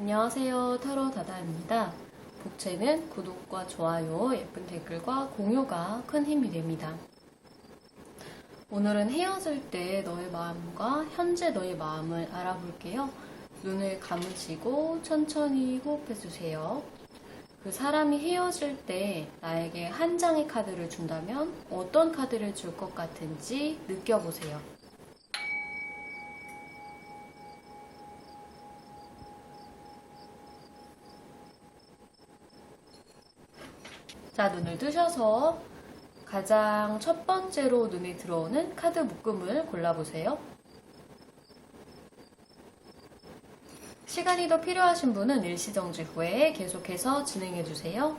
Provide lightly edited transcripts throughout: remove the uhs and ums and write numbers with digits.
안녕하세요. 타로 다다입니다. 복채는 구독과 좋아요, 예쁜 댓글과 공유가 큰 힘이 됩니다. 오늘은 헤어질 때 너의 마음과 현재 너의 마음을 알아볼게요. 눈을 감으시고 천천히 호흡해주세요. 그 사람이 헤어질 때 나에게 한 장의 카드를 준다면 어떤 카드를 줄 것 같은지 느껴보세요. 자, 눈을 뜨셔서 가장 첫 번째로 눈에 들어오는 카드 묶음을 골라보세요. 시간이 더 필요하신 분은 일시정지 후에 계속해서 진행해주세요.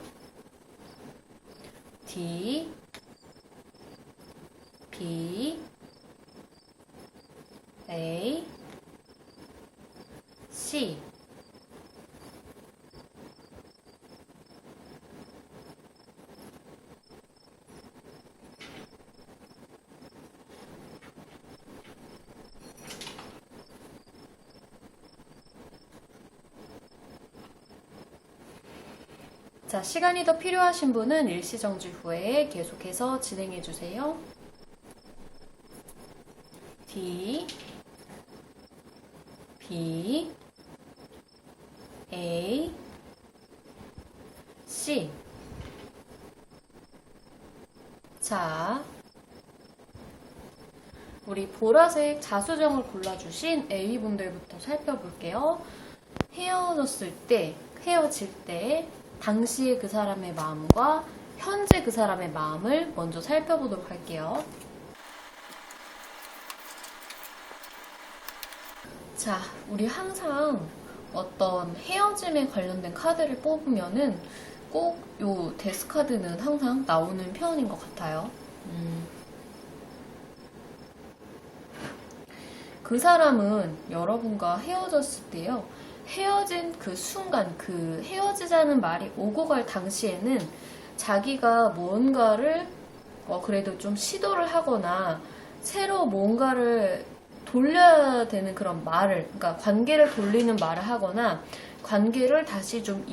D, B, A, C. 자, 시간이 더 필요하신 분은 일시정지 후에 계속해서 진행해주세요. D, B, A, C. 자, 우리 보라색 자수정을 골라주신 A분들부터 살펴볼게요. 헤어질 때 당시의 그 사람의 마음과 현재 그 사람의 마음을 먼저 살펴보도록 할게요. 자, 우리 항상 어떤 헤어짐에 관련된 카드를 뽑으면은 꼭 요 데스카드는 항상 나오는 편인 것 같아요. 그 사람은 여러분과 헤어졌을 때요. 헤어진 그 순간, 그 헤어지자는 말이 오고 갈 당시에는 자기가 뭔가를 그래도 좀 시도를 하거나 새로 뭔가를 돌려야 되는 그런 말을, 그러니까 관계를 돌리는 말을 하거나 관계를 다시 좀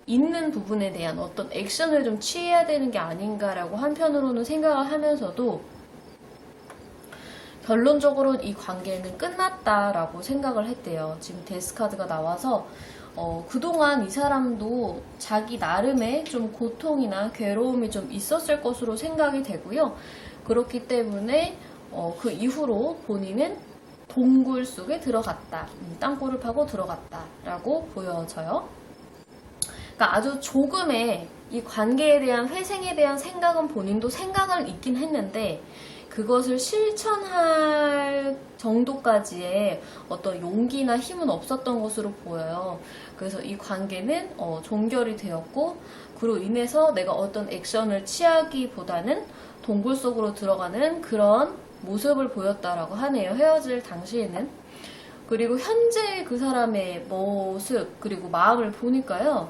있는 부분에 대한 어떤 액션을 좀 취해야 되는 게 아닌가라고 한편으로는 생각을 하면서도 결론적으로는 이 관계는 끝났다라고 생각을 했대요. 지금 데스카드가 나와서 그동안 이 사람도 자기 나름의 좀 고통이나 괴로움이 좀 있었을 것으로 생각이 되고요. 그렇기 때문에 그 이후로 본인은 동굴 속에 들어갔다. 땅굴을 파고 들어갔다라고 보여져요. 그러니까 아주 조금의 이 관계에 대한 회생에 대한 생각은 본인도 생각은 있긴 했는데 그것을 실천할 정도까지의 어떤 용기나 힘은 없었던 것으로 보여요. 그래서 이 관계는 종결이 되었고 그로 인해서 내가 어떤 액션을 취하기보다는 동굴 속으로 들어가는 그런 모습을 보였다라고 하네요. 헤어질 당시에는. 그리고 현재 그 사람의 모습 그리고 마음을 보니까요.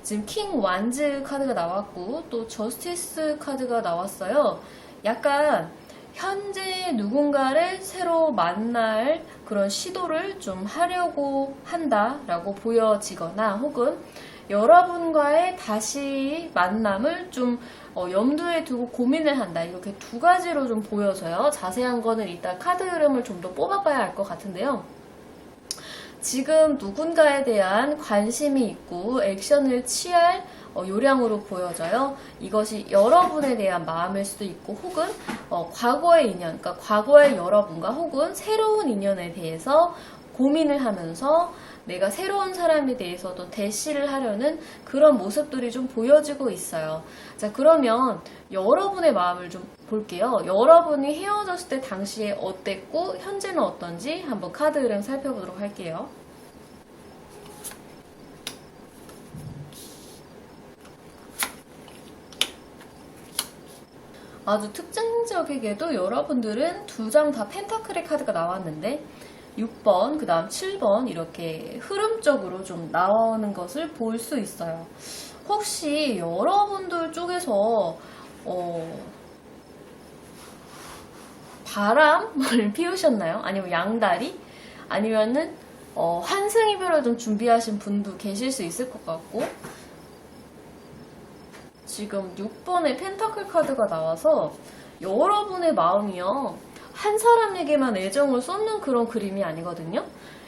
지금 킹 완즈 카드가 나왔고 또 저스티스 카드가 나왔어요. 약간 현재 누군가를 새로 만날 그런 시도를 좀 하려고 한다라고 보여지거나 혹은 여러분과의 다시 만남을 좀 염두에 두고 고민을 한다. 이렇게 두 가지로 좀 보여져요. 자세한 거는 이따 카드 흐름을 좀 더 뽑아봐야 할 것 같은데요. 지금 누군가에 대한 관심이 있고 액션을 취할 요량으로 보여져요. 이것이 여러분에 대한 마음일 수도 있고 혹은 과거의 인연, 그러니까 과거의 여러분과 혹은 새로운 인연에 대해서 고민을 하면서 내가 새로운 사람에 대해서도 대시를 하려는 그런 모습들이 좀 보여지고 있어요. 자, 그러면 여러분의 마음을 좀 볼게요. 여러분이 헤어졌을 때 당시에 어땠고 현재는 어떤지 한번 카드 흐름 살펴보도록 할게요. 아주 특징적이게도 여러분들은 두 장 다 펜타클의 카드가 나왔는데 6번, 그 다음 7번 이렇게 흐름적으로 좀 나오는 것을 볼 수 있어요. 혹시 여러분들 쪽에서 바람을 피우셨나요? 아니면 양다리? 아니면은 환승이 이별을 좀 준비하신 분도 계실 수 있을 것 같고, 지금 6번의 펜타클 카드가 나와서 여러분의 마음이요, 한 사람에게만 애정을 쏟는 그런 그림이 아니거든요.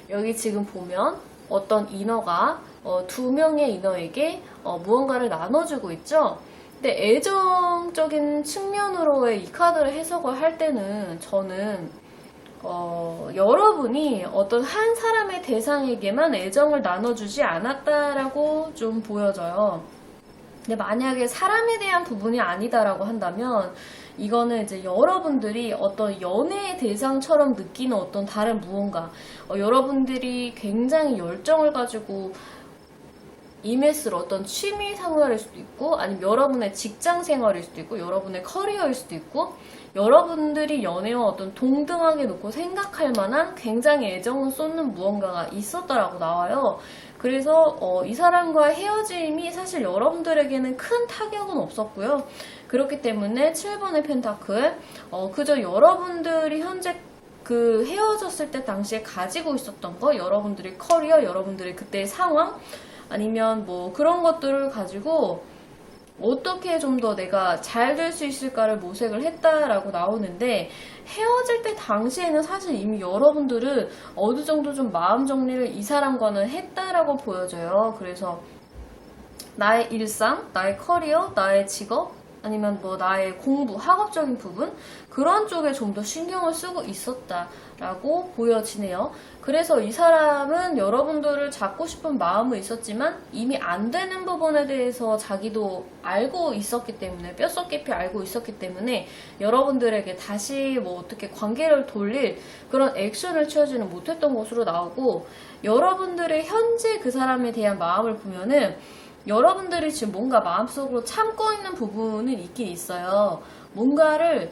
여기 지금 보면 어떤 이너가 2명의 이너에게 무언가를 나눠주고 있죠. 근데 애정적인 측면으로의 이 카드를 해석을 할 때는 저는 여러분이 어떤 한 사람의 대상에게만 애정을 나눠주지 않았다라고 좀 보여져요. 근데 만약에 사람에 대한 부분이 아니다라고 한다면 이거는 이제 여러분들이 어떤 연애의 대상처럼 느끼는 어떤 다른 무언가, 여러분들이 굉장히 열정을 가지고 임했을 어떤 취미 생활일 수도 있고, 아니면 여러분의 직장 생활일 수도 있고, 여러분의 커리어일 수도 있고, 여러분들이 연애와 어떤 동등하게 놓고 생각할 만한 굉장히 애정을 쏟는 무언가가 있었다라고 나와요. 그래서 이 사람과의 헤어짐이 사실 여러분들에게는 큰 타격은 없었고요. 그렇기 때문에 7번의 펜타클, 그저 여러분들이 현재 그 헤어졌을 때 당시에 가지고 있었던 거, 여러분들의 커리어, 여러분들의 그때의 상황, 아니면 뭐 그런 것들을 가지고 어떻게 좀 더 내가 잘 될 수 있을까를 모색을 했다라고 나오는데, 헤어질 때 당시에는 사실 이미 여러분들은 어느 정도 좀 마음 정리를 이 사람과는 했다라고 보여져요. 그래서 나의 일상, 나의 커리어, 나의 직업, 아니면 뭐 나의 공부, 학업적인 부분, 그런 쪽에 좀 더 신경을 쓰고 있었다라고 보여지네요. 그래서 이 사람은 여러분들을 잡고 싶은 마음은 있었지만 이미 안 되는 부분에 대해서 자기도 알고 있었기 때문에, 뼛속 깊이 알고 있었기 때문에 여러분들에게 다시 뭐 어떻게 관계를 돌릴 그런 액션을 취하지는 못했던 것으로 나오고, 여러분들의 현재 그 사람에 대한 마음을 보면은 여러분들이 지금 뭔가 마음속으로 참고 있는 부분은 있긴 있어요. 뭔가를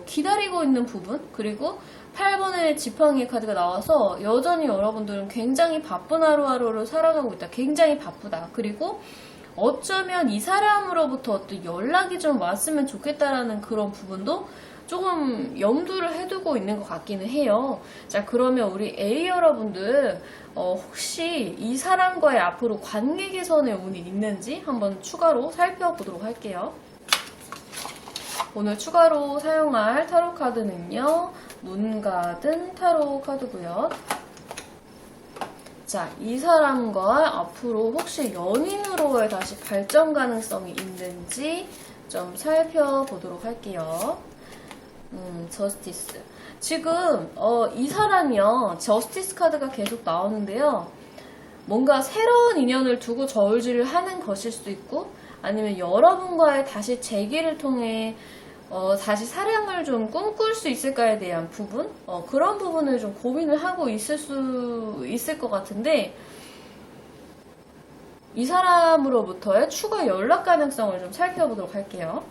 기다리고 있는 부분, 그리고 8번의 지팡이 카드가 나와서 여전히 여러분들은 굉장히 바쁜 하루하루를 살아가고 있다. 굉장히 바쁘다. 그리고 어쩌면 이 사람으로부터 어떤 연락이 좀 왔으면 좋겠다라는 그런 부분도 조금 염두를 해두고 있는 것 같기는 해요. 자, 그러면 우리 A 여러분들 혹시 이 사람과의 앞으로 관계 개선의 운이 있는지 한번 추가로 살펴보도록 할게요. 오늘 추가로 사용할 타로 카드는요, 문가든 타로 카드고요. 자, 이 사람과 앞으로 혹시 연인으로의 다시 발전 가능성이 있는지 좀 살펴보도록 할게요. 저스티스. 지금 이 사람이요, 저스티스 카드가 계속 나오는데요, 뭔가 새로운 인연을 두고 저울질을 하는 것일 수도 있고, 아니면 여러분과의 다시 재기를 통해 다시 사랑을 좀 꿈꿀 수 있을까에 대한 부분, 그런 부분을 좀 고민을 하고 있을 수 있을 것 같은데, 이 사람으로부터의 추가 연락 가능성을 좀 살펴보도록 할게요.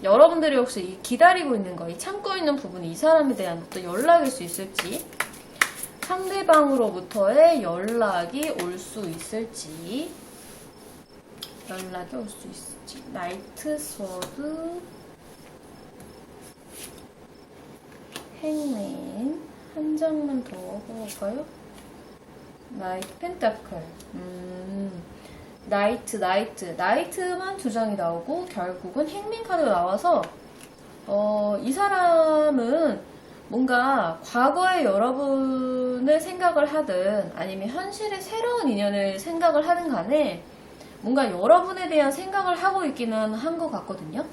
여러분들이 혹시 이 기다리고 있는 거, 이 참고 있는 부분이 이 사람에 대한 어떤 연락일 수 있을지, 상대방으로부터의 연락이 올 수 있을지, 나이트 스워드, 행맨, 한 장만 더 뽑아볼까요? 나이트 펜타클, 나이트만 두 장이 나오고 결국은 행맨 카드가 나와서 이 사람은 뭔가 과거의 여러분을 생각을 하든 아니면 현실의 새로운 인연을 생각을 하든 간에 뭔가 여러분에 대한 생각을 하고 있기는 한 것 같거든요.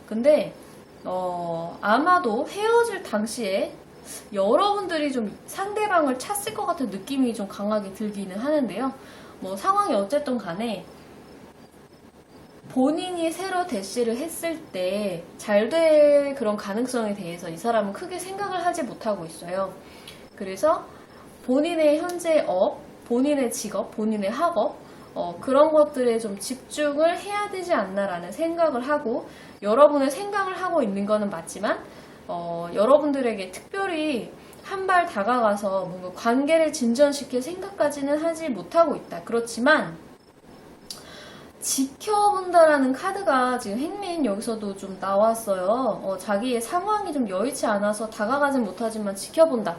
근데 아마도 헤어질 당시에 여러분들이 좀 상대방을 찾을 것 같은 느낌이 좀 강하게 들기는 하는데요. 뭐 상황이 어쨌든 간에 본인이 새로 대시를 했을 때 잘 될 그런 가능성에 대해서 이 사람은 크게 생각을 하지 못하고 있어요. 그래서 본인의 현재 본인의 직업, 본인의 학업, 그런 것들에 좀 집중을 해야 되지 않나라는 생각을 하고, 여러분의 생각을 하고 있는 거는 맞지만 여러분들에게 특별히 한 발 다가가서 뭔가 관계를 진전시킬 생각까지는 하지 못하고 있다. 그렇지만 지켜본다라는 카드가 지금 행맨 여기서도 좀 나왔어요. 자기의 상황이 좀 여의치 않아서 다가가진 못하지만 지켜본다.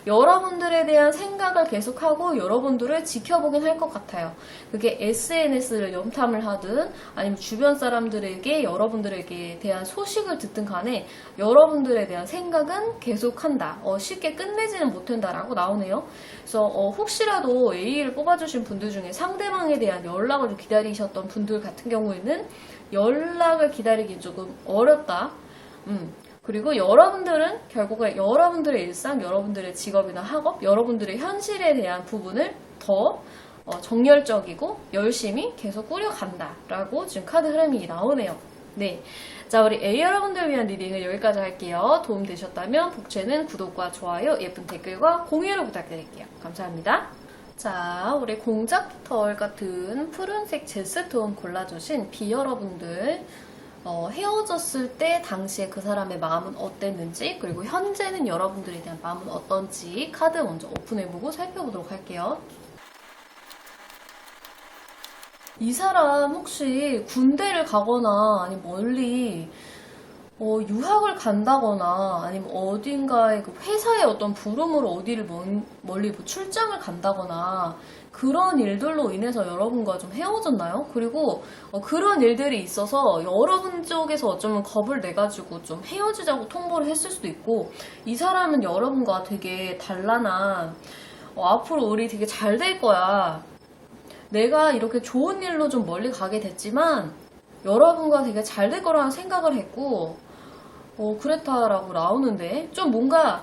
여러분들에 대한 생각을 계속하고 여러분들을 지켜보긴 할 것 같아요. 그게 SNS를 염탐을 하든 아니면 주변 사람들에게 여러분들에게 대한 소식을 듣든 간에 여러분들에 대한 생각은 계속한다. 쉽게 끝내지는 못한다라고 나오네요. 그래서 혹시라도 A를 뽑아주신 분들 중에 상대방에 대한 연락을 좀 기다리셨던 분들 같은 경우에는 연락을 기다리기 조금 어렵다. 그리고 여러분들은 결국에 여러분들의 일상, 여러분들의 직업이나 학업, 여러분들의 현실에 대한 부분을 더 정열적이고 열심히 계속 꾸려간다라고 지금 카드 흐름이 나오네요. 네. 자, 우리 A 여러분들 위한 리딩을 여기까지 할게요. 도움되셨다면 복채는 구독과 좋아요, 예쁜 댓글과 공유를 부탁드릴게요. 감사합니다. 자, 우리 공작 깃털 같은 푸른색 제스톤 골라주신 B 여러분들 헤어졌을 때 당시에 그 사람의 마음은 어땠는지, 그리고 현재는 여러분들에 대한 마음은 어떤지 카드 먼저 오픈해보고 살펴보도록 할게요. 이 사람 혹시 군대를 가거나 아니면 멀리 유학을 간다거나 아니면 어딘가에 그 회사의 어떤 부름으로 어디를 멀리 뭐 출장을 간다거나 그런 일들로 인해서 여러분과 좀 헤어졌나요? 그리고 그런 일들이 있어서 여러분 쪽에서 어쩌면 겁을 내가지고 좀 헤어지자고 통보를 했을 수도 있고, 이 사람은 여러분과 되게 단란한 앞으로 우리 되게 잘 될 거야, 내가 이렇게 좋은 일로 좀 멀리 가게 됐지만 여러분과 되게 잘 될 거라는 생각을 했고 그랬다라고 나오는데, 좀 뭔가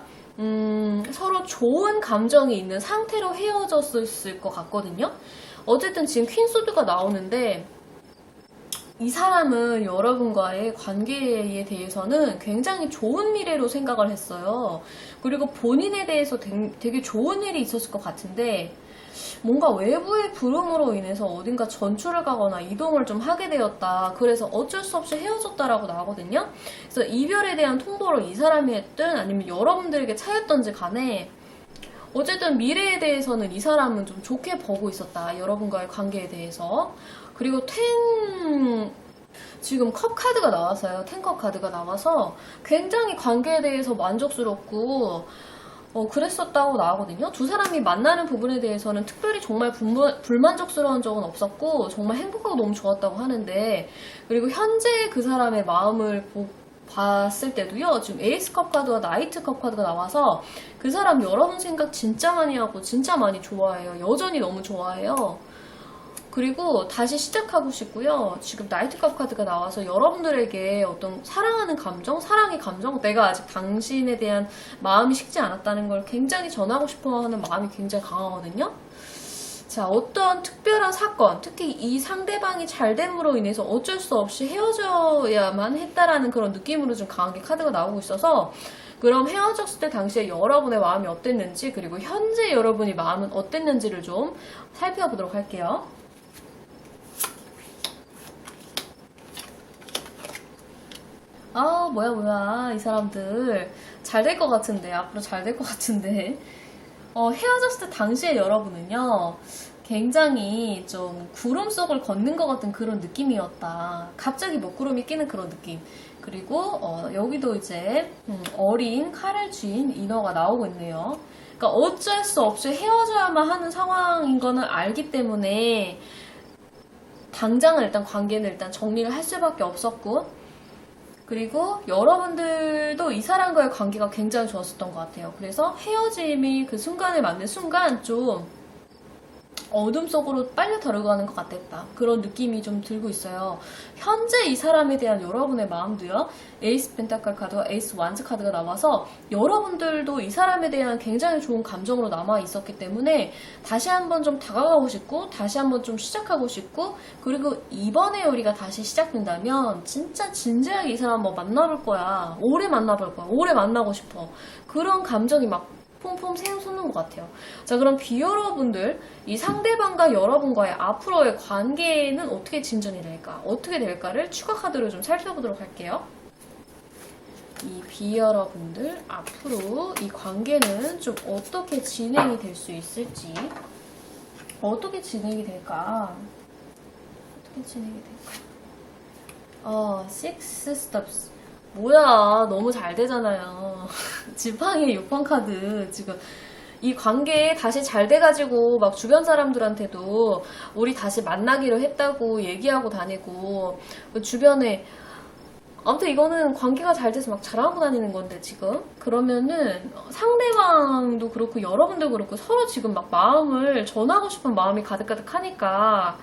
서로 좋은 감정이 있는 상태로 헤어졌을 것 같거든요. 어쨌든 지금 퀸소드가 나오는데 이 사람은 여러분과의 관계에 대해서는 굉장히 좋은 미래로 생각을 했어요. 그리고 본인에 대해서 되게 좋은 일이 있었을 것 같은데 뭔가 외부의 부름으로 인해서 어딘가 전출을 가거나 이동을 좀 하게 되었다. 그래서 어쩔 수 없이 헤어졌다라고 나오거든요. 그래서 이별에 대한 통보를 이 사람이 했든 아니면 여러분들에게 차였던지 간에 어쨌든 미래에 대해서는 이 사람은 좀 좋게 보고 있었다. 여러분과의 관계에 대해서. 그리고 지금 컵 카드가 나왔어요. 10컵 카드가 나와서 굉장히 관계에 대해서 만족스럽고 그랬었다고 나오거든요. 두 사람이 만나는 부분에 대해서는 특별히 정말 불만족스러운 적은 없었고 정말 행복하고 너무 좋았다고 하는데, 그리고 현재 그 사람의 마음을 봤을 때도요, 지금 에이스컵 카드와 나이트컵 카드가 나와서 그 사람 여러분 생각 진짜 많이 하고 진짜 많이 좋아해요. 여전히 너무 좋아해요. 그리고 다시 시작하고 싶고요. 지금 나이트컵 카드가 나와서 여러분들에게 어떤 사랑하는 감정, 사랑의 감정, 내가 아직 당신에 대한 마음이 식지 않았다는 걸 굉장히 전하고 싶어하는 마음이 굉장히 강하거든요. 자, 어떤 특별한 사건, 특히 이 상대방이 잘됨으로 인해서 어쩔 수 없이 헤어져야만 했다라는 그런 느낌으로 좀 강하게 카드가 나오고 있어서, 그럼 헤어졌을 때 당시에 여러분의 마음이 어땠는지, 그리고 현재 여러분의 마음은 어땠는지를 좀 살펴보도록 할게요. 뭐야 이 사람들 잘 될 것 같은데, 앞으로 잘 될 것 같은데. 헤어졌을 때 당시에 여러분은요 굉장히 좀 구름 속을 걷는 것 같은 그런 느낌이었다. 갑자기 먹구름이 끼는 그런 느낌. 그리고 여기도 이제 어린 칼을 쥔 인어가 나오고 있네요. 그러니까 어쩔 수 없이 헤어져야만 하는 상황인 거는 알기 때문에 당장은 일단 관계는 일단 정리를 할 수밖에 없었고, 그리고 여러분들도 이 사람과의 관계가 굉장히 좋았었던 것 같아요. 그래서 헤어짐이 그 순간에 맞는 순간 좀 어둠 속으로 빨려 들어가는 것 같았다. 그런 느낌이 좀 들고 있어요. 현재 이 사람에 대한 여러분의 마음도요. 에이스 펜타클 카드와 에이스 완즈 카드가 나와서 여러분들도 이 사람에 대한 굉장히 좋은 감정으로 남아 있었기 때문에 다시 한번 좀 다가가고 싶고 다시 한번 좀 시작하고 싶고, 그리고 이번에 우리가 다시 시작된다면 진짜 진지하게 이 사람 뭐 만나볼 거야. 오래 만나볼 거야. 오래 만나고 싶어. 그런 감정이 막 폼폼 샘솟는 것 같아요. 자, 그럼 B 여러분들, 이 상대방과 여러분과의 앞으로의 관계는 어떻게 진전이 될까? 어떻게 될까를 추가 카드로 좀 살펴보도록 할게요. 이 B 여러분들, 앞으로 이 관계는 좀 어떻게 진행이 될 수 있을지, 어떻게 진행이 될까? 어떻게 진행이 될까? Six Steps. 뭐야, 너무 잘 되잖아요. 지팡이 6번 카드. 지금 이 관계 다시 잘 돼가지고 막 주변 사람들한테도 우리 다시 만나기로 했다고 얘기하고 다니고 주변에 아무튼 이거는 관계가 잘 돼서 막 자랑하고 다니는 건데 지금 그러면은 상대방도 그렇고 여러분도 그렇고 서로 지금 막 마음을 전하고 싶은 마음이 가득가득하니까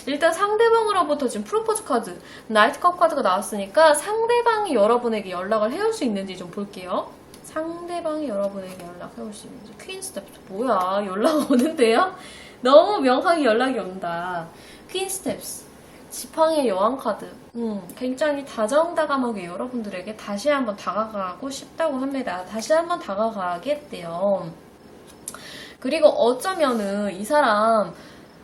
일단 상대방으로부터 지금 프로포즈 카드 나이트컵 카드가 나왔으니까 상대방이 여러분에게 연락을 해올 수 있는지 좀 볼게요. 상대방이 여러분에게 연락해올 수 있는지. 퀸 스텝스 뭐야, 연락 오는데요? 너무 명확하게 연락이 온다. 퀸 스텝스 지팡이의 여왕 카드. 굉장히 다정다감하게 여러분들에게 다시 한번 다가가고 싶다고 합니다. 다시 한번 다가가겠대요. 그리고 어쩌면은 이 사람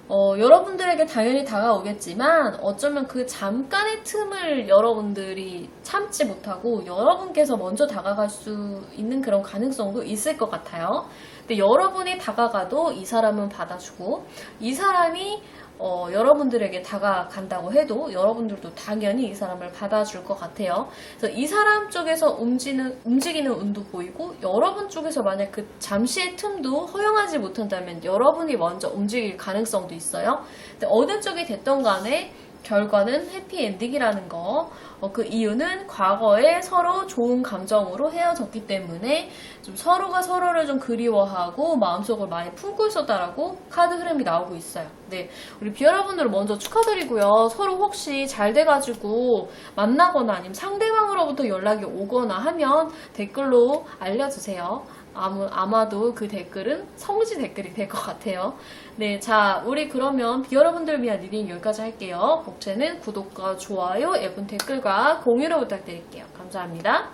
여러분들에게 당연히 다가오겠지만 어쩌면 그 잠깐의 틈을 여러분들이 참지 못하고 여러분께서 먼저 다가갈 수 있는 그런 가능성도 있을 것 같아요. 근데 여러분이 다가가도 이 사람은 받아주고 이 사람이 여러분들에게 다가간다고 해도 여러분들도 당연히 이 사람을 받아줄 것 같아요. 그래서 이 사람 쪽에서 움직이는 운도 보이고 여러분 쪽에서 만약 그 잠시의 틈도 허용하지 못한다면 여러분이 먼저 움직일 가능성도 있어요. 근데 어느 쪽이 됐던 간에 결과는 해피엔딩이라는 거. 그 이유는 과거에 서로 좋은 감정으로 헤어졌기 때문에 좀 서로가 서로를 좀 그리워하고 마음속을 많이 품고 있었다라고 카드 흐름이 나오고 있어요. 네, 우리 비 여러분들 먼저 축하드리고요. 서로 혹시 잘 돼가지고 만나거나 아니면 상대방으로부터 연락이 오거나 하면 댓글로 알려주세요. 아마도 그 댓글은 성지 댓글이 될 것 같아요. 네, 자, 우리 그러면 비 여러분들 위한 리딩 여기까지 할게요. 복채는 구독과 좋아요, 예쁜 댓글과 공유를 부탁드릴게요. 감사합니다.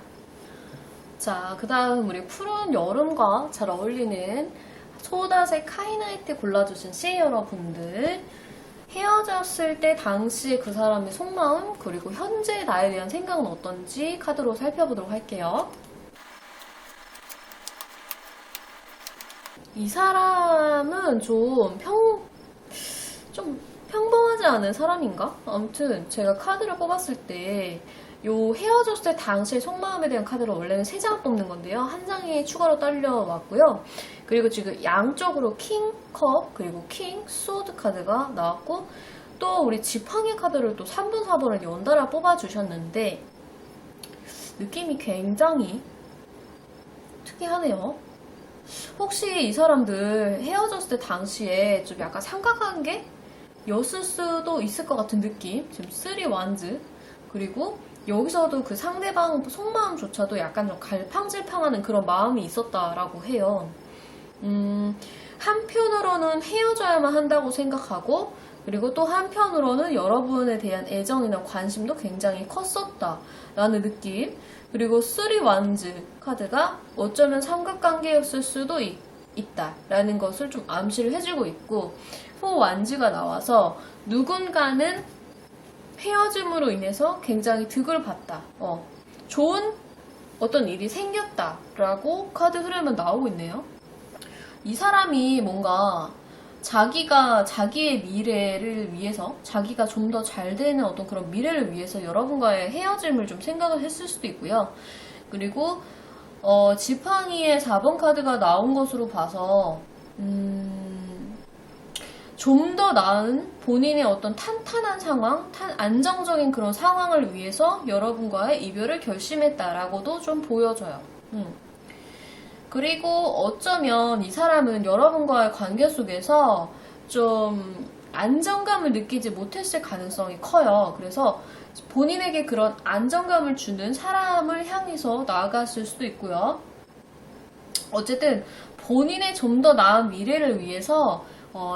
자, 그 다음 우리 푸른 여름과 잘 어울리는 소다색 카이나이트 골라주신 C 여러분들, 헤어졌을 때 당시에 그 사람의 속마음 그리고 현재 나에 대한 생각은 어떤지 카드로 살펴보도록 할게요. 이 사람은 좀 평범하지 않은 사람인가? 아무튼 제가 카드를 뽑았을 때 요 헤어졌을 때 당시의 속마음에 대한 카드를 원래는 3장을 뽑는 건데요. 한 장이 추가로 딸려왔고요. 그리고 지금 양쪽으로 킹 컵 그리고 킹 소드 카드가 나왔고 또 우리 지팡이 카드를 또 3번 4번을 연달아 뽑아주셨는데 느낌이 굉장히 특이하네요. 혹시 이 사람들 헤어졌을 때 당시에 좀 약간 삼각관계였을 수도 있을 것 같은 느낌. 지금 3 완즈 그리고 여기서도 그 상대방 속마음조차도 약간 좀 갈팡질팡하는 그런 마음이 있었다라고 해요. 한편으로는 헤어져야만 한다고 생각하고 그리고 또 한편으로는 여러분에 대한 애정이나 관심도 굉장히 컸었다라는 느낌. 그리고 3 완즈 카드가 어쩌면 삼각관계였을 수도 있다라는 것을 좀 암시를 해주고 있고 4 완즈가 나와서 누군가는 헤어짐으로 인해서 굉장히 득을 봤다. 좋은 어떤 일이 생겼다라고 카드 흐름은 나오고 있네요. 이 사람이 뭔가 자기가 자기의 미래를 위해서 자기가 좀 더 잘 되는 어떤 그런 미래를 위해서 여러분과의 헤어짐을 좀 생각을 했을 수도 있고요. 그리고 지팡이의 4번 카드가 나온 것으로 봐서 좀 더 나은 본인의 어떤 탄탄한 상황, 안정적인 그런 상황을 위해서 여러분과의 이별을 결심했다라고도 좀 보여져요. 그리고 어쩌면 이 사람은 여러분과의 관계 속에서 좀 안정감을 느끼지 못했을 가능성이 커요. 그래서 본인에게 그런 안정감을 주는 사람을 향해서 나아갔을 수도 있고요. 어쨌든 본인의 좀 더 나은 미래를 위해서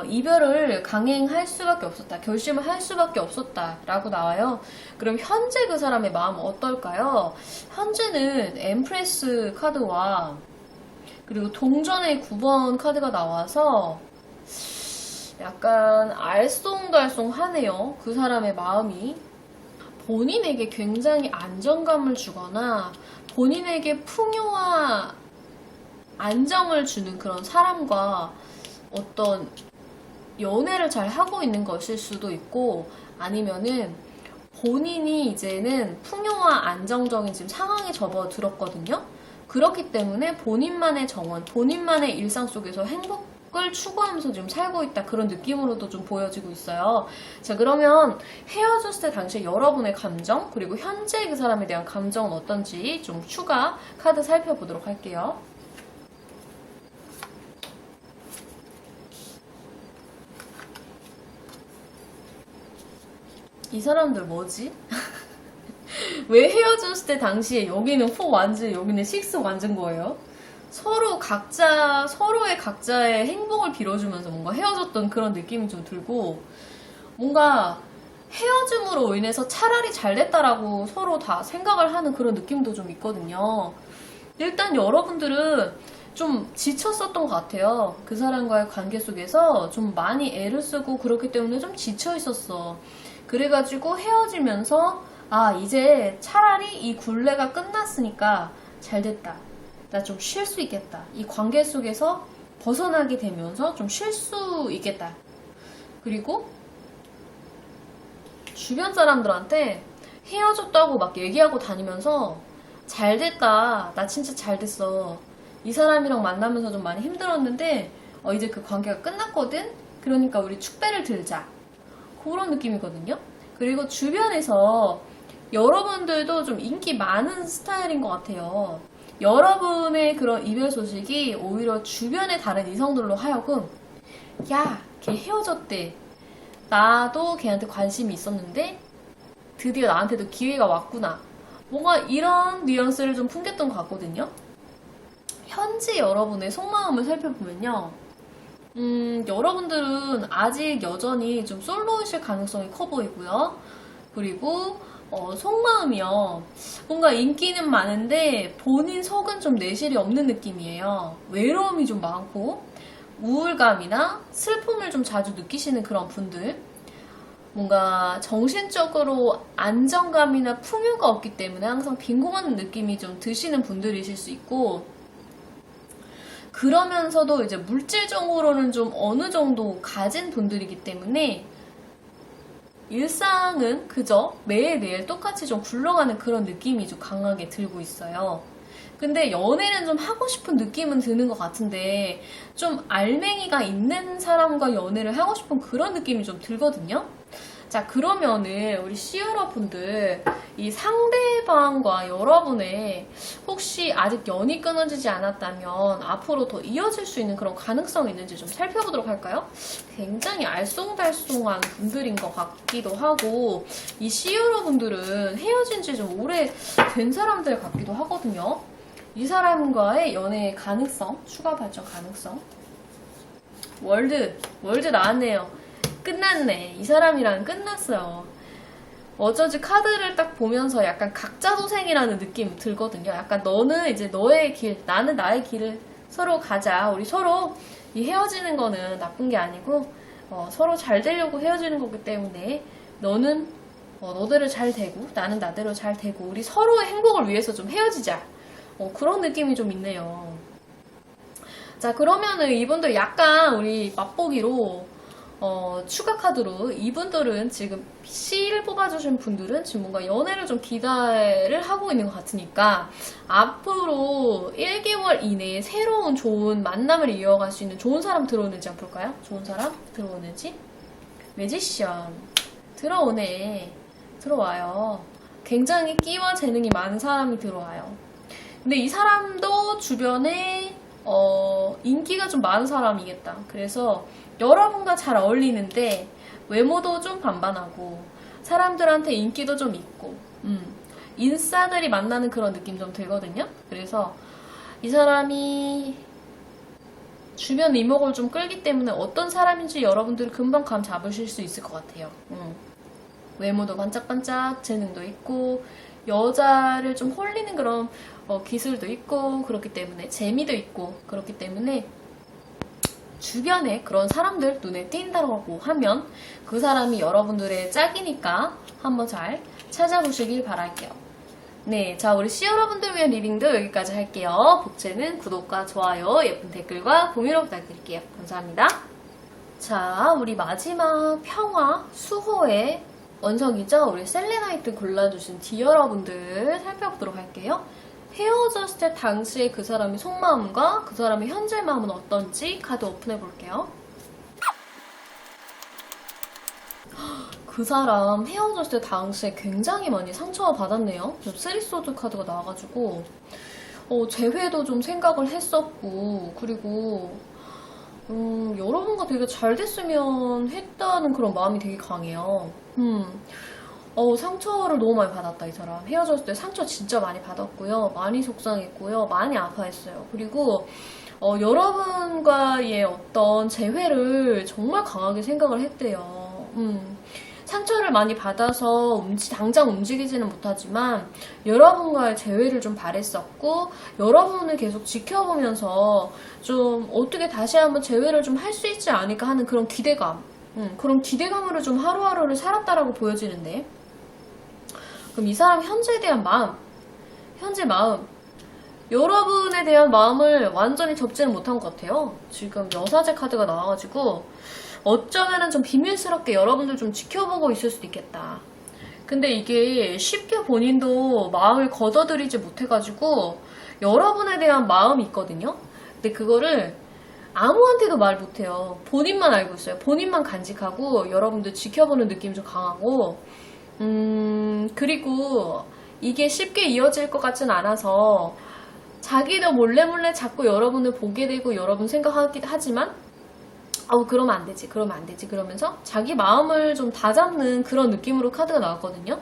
이별을 강행할 수밖에 없었다. 결심을 할 수밖에 없었다라고 나와요. 그럼 현재 그 사람의 마음은 어떨까요? 현재는 엠프레스 카드와 그리고 동전의 9번 카드가 나와서 약간 알쏭달쏭하네요. 그 사람의 마음이 본인에게 굉장히 안정감을 주거나 본인에게 풍요와 안정을 주는 그런 사람과 어떤 연애를 잘 하고 있는 것일 수도 있고 아니면은 본인이 이제는 풍요와 안정적인 지금 상황에 접어들었거든요. 그렇기 때문에 본인만의 정원, 본인만의 일상 속에서 행복을 추구하면서 지금 살고 있다. 그런 느낌으로도 좀 보여지고 있어요. 자, 그러면 헤어졌을 때 당시에 여러분의 감정, 그리고 현재 그 사람에 대한 감정은 어떤지 좀 추가 카드 살펴보도록 할게요. 이 사람들 뭐지? 왜 헤어졌을 때 당시에 여기는 4 완전, 여기는 6 완전 거예요? 서로의 각자의 행복을 빌어주면서 뭔가 헤어졌던 그런 느낌이 좀 들고, 뭔가 헤어짐으로 인해서 차라리 잘 됐다라고 서로 다 생각을 하는 그런 느낌도 좀 있거든요. 일단 여러분들은 좀 지쳤었던 것 같아요. 그 사람과의 관계 속에서 좀 많이 애를 쓰고 그렇기 때문에 좀 지쳐 있었어. 그래가지고 헤어지면서 아, 이제 차라리 이 굴레가 끝났으니까 잘 됐다. 나 좀 쉴 수 있겠다. 이 관계 속에서 벗어나게 되면서 좀 쉴 수 있겠다. 그리고 주변 사람들한테 헤어졌다고 막 얘기하고 다니면서 잘 됐다. 나 진짜 잘 됐어. 이 사람이랑 만나면서 좀 많이 힘들었는데 이제 그 관계가 끝났거든? 그러니까 우리 축배를 들자. 그런 느낌이거든요. 그리고 주변에서 여러분들도 좀 인기 많은 스타일인 것 같아요. 여러분의 그런 이별 소식이 오히려 주변의 다른 이성들로 하여금 야, 걔 헤어졌대. 나도 걔한테 관심이 있었는데 드디어 나한테도 기회가 왔구나. 뭔가 이런 뉘앙스를 좀 풍겼던 것 같거든요. 현재 여러분의 속마음을 살펴보면요. 여러분들은 아직 여전히 좀 솔로이실 가능성이 커 보이고요. 그리고 속마음이요. 뭔가 인기는 많은데 본인 속은 좀 내실이 없는 느낌이에요. 외로움이 좀 많고 우울감이나 슬픔을 좀 자주 느끼시는 그런 분들. 뭔가 정신적으로 안정감이나 풍요가 없기 때문에 항상 빈곤한 느낌이 좀 드시는 분들이실 수 있고, 그러면서도 이제 물질적으로는 좀 어느 정도 가진 분들이기 때문에 일상은 그저 매일매일 똑같이 좀 굴러가는 그런 느낌이 좀 강하게 들고 있어요. 근데 연애는 좀 하고 싶은 느낌은 드는 것 같은데 좀 알맹이가 있는 사람과 연애를 하고 싶은 그런 느낌이 좀 들거든요. 자, 그러면은 우리 시여러분들 이 상대방과 여러분의 혹시 아직 연이 끊어지지 않았다면 앞으로 더 이어질 수 있는 그런 가능성이 있는지 좀 살펴보도록 할까요? 굉장히 알쏭달쏭한 분들인 것 같기도 하고, 이 시여러분들은 헤어진 지 좀 오래된 사람들 같기도 하거든요. 이 사람과의 연애의 가능성, 추가 발전 가능성. 월드 나왔네요. 끝났네. 이 사람이랑 끝났어요. 어쩌지 카드를 딱 보면서 약간 각자 소생이라는 느낌 들거든요. 약간 너는 이제 너의 길, 나는 나의 길을 서로 가자. 우리 서로 이 헤어지는 거는 나쁜 게 아니고 서로 잘 되려고 헤어지는 거기 때문에 너는 너대로 잘 되고 나는 나대로 잘 되고 우리 서로의 행복을 위해서 좀 헤어지자. 그런 느낌이 좀 있네요. 자, 그러면은 이분들 약간 우리 맛보기로 추가 카드로 이분들은 지금 C를 뽑아주신 분들은 지금 뭔가 연애를 좀 기대를 하고 있는 것 같으니까 앞으로 1개월 이내에 새로운 좋은 만남을 이어갈 수 있는 좋은 사람 들어오는지 한번 볼까요? 좋은 사람 들어오는지. 매지션 들어와요. 굉장히 끼와 재능이 많은 사람이 들어와요. 근데 이 사람도 주변에 인기가 좀 많은 사람이겠다. 그래서 여러분과 잘 어울리는데 외모도 좀 반반하고 사람들한테 인기도 좀 있고 인싸들이 만나는 그런 느낌 좀 들거든요. 그래서 이 사람이 주변 이목을 좀 끌기 때문에 어떤 사람인지 여러분들이 금방 감 잡으실 수 있을 것 같아요. 외모도 반짝반짝, 재능도 있고 여자를 좀 홀리는 그런 기술도 있고 그렇기 때문에 재미도 있고 그렇기 때문에 주변에 그런 사람들 눈에 띈다고 하면 그 사람이 여러분들의 짝이니까 한번 잘 찾아보시길 바랄게요. 네, 자, 우리 씨 여러분들 위한 리딩도 여기까지 할게요. 복채는 구독과 좋아요, 예쁜 댓글과 공유로 부탁드릴게요. 감사합니다. 자, 우리 마지막 평화 수호의 원석이죠. 우리 셀레나이트 골라주신 디 여러분들 살펴보도록 할게요. 헤어졌을 때 당시에 그 사람의 속마음과 그 사람의 현재 마음은 어떤지 카드 오픈해 볼게요. 그 사람 헤어졌을 때 당시에 굉장히 많이 상처를 받았네요. 쓰리소드 카드가 나와가지고 재회도 좀 생각을 했었고, 그리고 여러분과 되게 잘 됐으면 했다는 그런 마음이 되게 강해요. 상처를 너무 많이 받았다, 이 사람. 헤어졌을 때 상처 진짜 많이 받았고요. 많이 속상했고요. 많이 아파했어요. 그리고 여러분과의 어떤 재회를 정말 강하게 생각을 했대요. 상처를 많이 받아서 당장 움직이지는 못하지만 여러분과의 재회를 좀 바랬었고, 여러분을 계속 지켜보면서 좀 어떻게 다시 한번 재회를 좀 할 수 있지 않을까 하는 그런 기대감, 그런 기대감으로 좀 하루하루를 살았다라고 보여지는데, 그럼 이 사람 현재에 대한 마음, 현재 마음, 여러분에 대한 마음을 완전히 접지는 못한 것 같아요. 지금 여사제 카드가 나와가지고 어쩌면은 좀 비밀스럽게 여러분들 좀 지켜보고 있을 수도 있겠다. 근데 이게 쉽게 본인도 마음을 걷어들이지 못해가지고 여러분에 대한 마음이 있거든요. 근데 그거를 아무한테도 말 못해요. 본인만 알고 있어요. 본인만 간직하고 여러분들 지켜보는 느낌이 좀 강하고, 그리고 이게 쉽게 이어질 것 같진 않아서 자기도 몰래 자꾸 여러분을 보게 되고 여러분 생각하긴 하지만, 그러면 안 되지, 그러면 안 되지, 그러면서 자기 마음을 좀 다잡는 그런 느낌으로 카드가 나왔거든요.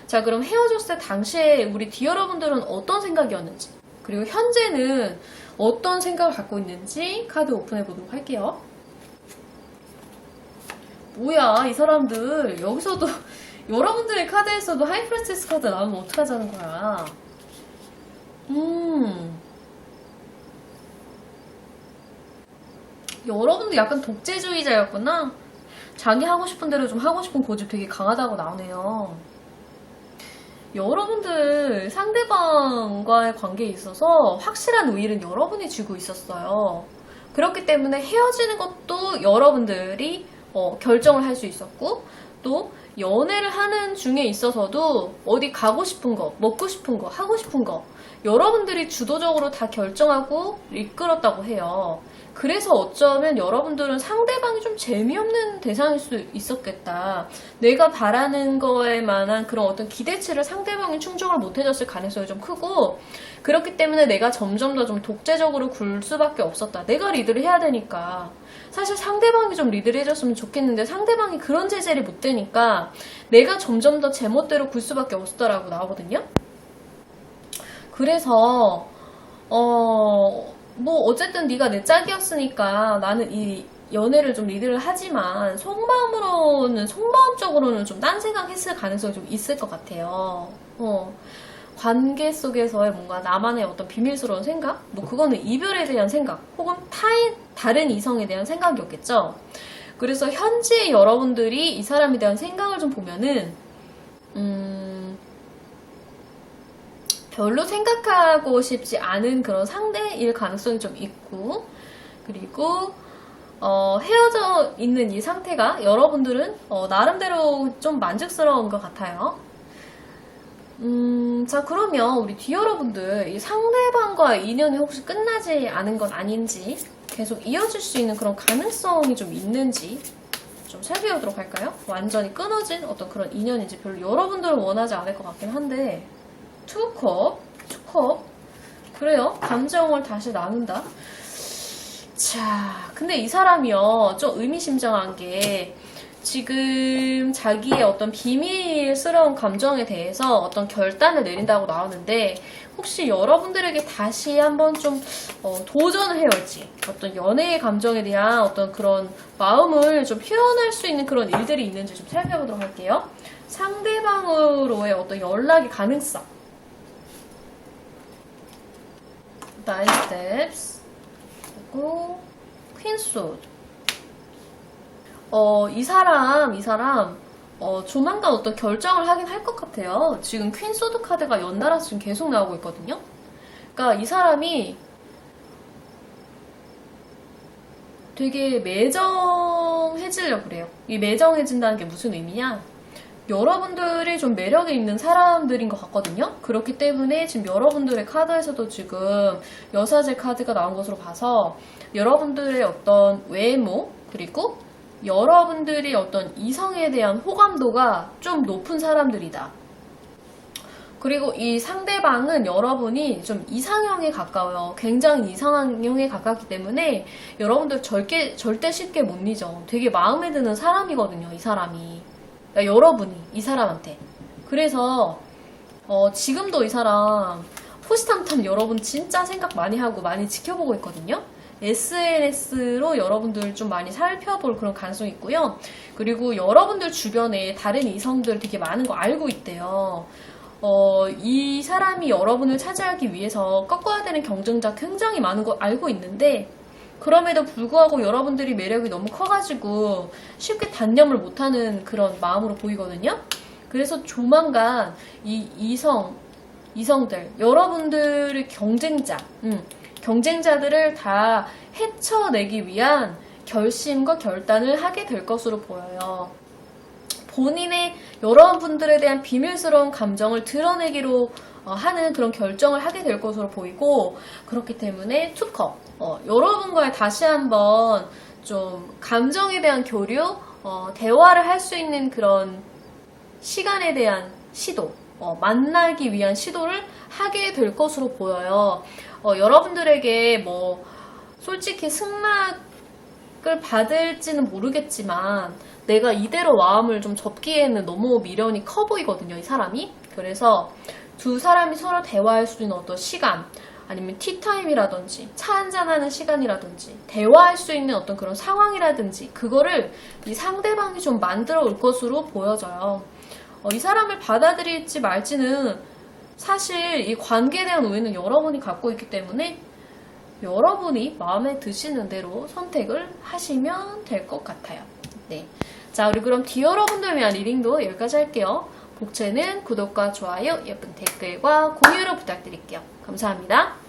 자, 그럼 헤어졌을 때 당시에 우리 D 여러분들은 어떤 생각이었는지, 그리고 현재는 어떤 생각을 갖고 있는지 카드 오픈해 보도록 할게요. 뭐야, 이 사람들. 여기서도 여러분들의 카드에서도 하이프리스티스 카드 나오면 어떡하자는 거야. 여러분도 약간 독재주의자였구나. 자기 하고 싶은 대로 좀 하고 싶은 고집 되게 강하다고 나오네요. 여러분들 상대방과의 관계에 있어서 확실한 우위는 여러분이 쥐고 있었어요. 그렇기 때문에 헤어지는 것도 여러분들이 결정을 할 수 있었고, 또 연애를 하는 중에 있어서도 어디 가고 싶은 거, 먹고 싶은 거, 하고 싶은 거 여러분들이 주도적으로 다 결정하고 이끌었다고 해요. 그래서 어쩌면 여러분들은 상대방이 좀 재미없는 대상일 수 있었겠다. 내가 바라는 거에 만한 그런 어떤 기대치를 상대방이 충족을 못 해줬을 가능성이 좀 크고, 그렇기 때문에 내가 점점 더 좀 독재적으로 굴 수밖에 없었다. 내가 리드를 해야 되니까. 사실 상대방이 좀 리드를 해줬으면 좋겠는데 상대방이 그런 제재를 못 되니까 내가 점점 더 제멋대로 굴 수밖에 없었다라고 나오거든요. 그래서 뭐 어쨌든 네가 내 짝이었으니까 나는 이 연애를 좀 리드를 하지만 속마음적으로는 좀 딴 생각했을 가능성이 좀 있을 것 같아요. 관계 속에서의 뭔가 나만의 어떤 비밀스러운 생각? 뭐 그거는 이별에 대한 생각 혹은 다른 이성에 대한 생각이었겠죠. 그래서 현재 여러분들이 이 사람에 대한 생각을 좀 보면은 별로 생각하고 싶지 않은 그런 상대일 가능성이 좀 있고, 그리고 헤어져 있는 이 상태가 여러분들은 나름대로 좀 만족스러운 것 같아요. 자, 그러면 우리 D 여러분들 이 상대방과 인연이 혹시 끝나지 않은 건 아닌지, 계속 이어질 수 있는 그런 가능성이 좀 있는지 좀 살펴보도록 할까요? 완전히 끊어진 어떤 그런 인연인지 별로 여러분들은 원하지 않을 것 같긴 한데, 투컵. 그래요. 감정을 다시 나눈다. 자, 근데 이 사람이요, 좀 의미심장한 게 지금 자기의 어떤 비밀스러운 감정에 대해서 어떤 결단을 내린다고 나오는데, 혹시 여러분들에게 다시 한번 좀 도전을 해올지, 어떤 연애의 감정에 대한 어떤 그런 마음을 좀 표현할 수 있는 그런 일들이 있는지 좀 살펴보도록 할게요. 상대방으로의 어떤 연락의 가능성. 나인 스텝스, 그리고 퀸 소드. 이 사람 조만간 어떤 결정을 하긴 할 것 같아요. 지금 퀸 소드 카드가 연달아서 지금 계속 나오고 있거든요. 그러니까 이 사람이 되게 매정해지려고 그래요. 이 매정해진다는 게 무슨 의미냐? 여러분들이 좀 매력이 있는 사람들인 것 같거든요. 그렇기 때문에 지금 여러분들의 카드에서도 지금 여사제 카드가 나온 것으로 봐서 여러분들의 어떤 외모, 그리고 여러분들이 어떤 이성에 대한 호감도가 좀 높은 사람들이다. 그리고 이 상대방은 여러분이 좀 이상형에 가까워요. 굉장히 이상형에 가깝기 때문에 여러분들 절대 쉽게 못 잊어. 되게 마음에 드는 사람이거든요, 이 사람이. 그러니까 여러분이 이 사람한테. 그래서 지금도 이 사람 호시탐탐 여러분 진짜 생각 많이 하고 많이 지켜보고 있거든요. SNS로 여러분들 좀 많이 살펴볼 그런 가능성이 있고요. 그리고 여러분들 주변에 다른 이성들 되게 많은 거 알고 있대요. 이 사람이 여러분을 차지하기 위해서 꺾어야 되는 경쟁자 굉장히 많은 거 알고 있는데, 그럼에도 불구하고 여러분들이 매력이 너무 커가지고 쉽게 단념을 못하는 그런 마음으로 보이거든요. 그래서 조만간 이 이성들, 여러분들의 경쟁자들을 다 헤쳐내기 위한 결심과 결단을 하게 될 것으로 보여요. 본인의 여러분들에 대한 비밀스러운 감정을 드러내기로 하는 그런 결정을 하게 될 것으로 보이고, 그렇기 때문에 투컵, 여러분과의 다시 한번 좀 감정에 대한 교류, 대화를 할 수 있는 그런 시간에 대한 시도, 만나기 위한 시도를 하게 될 것으로 보여요. 여러분들에게 뭐 솔직히 승낙을 받을지는 모르겠지만 내가 이대로 마음을 좀 접기에는 너무 미련이 커 보이거든요, 이 사람이. 그래서 두 사람이 서로 대화할 수 있는 어떤 시간, 아니면 티타임이라든지 차 한잔하는 시간이라든지 대화할 수 있는 어떤 그런 상황이라든지 그거를 이 상대방이 좀 만들어 올 것으로 보여져요. 이 사람을 받아들일지 말지는 사실 이 관계에 대한 우위는 여러분이 갖고 있기 때문에 여러분이 마음에 드시는 대로 선택을 하시면 될 것 같아요. 네. 자, 우리 그럼 여러분들 위한 리딩도 여기까지 할게요. 복채는 구독과 좋아요, 예쁜 댓글과 공유로 부탁드릴게요. 감사합니다.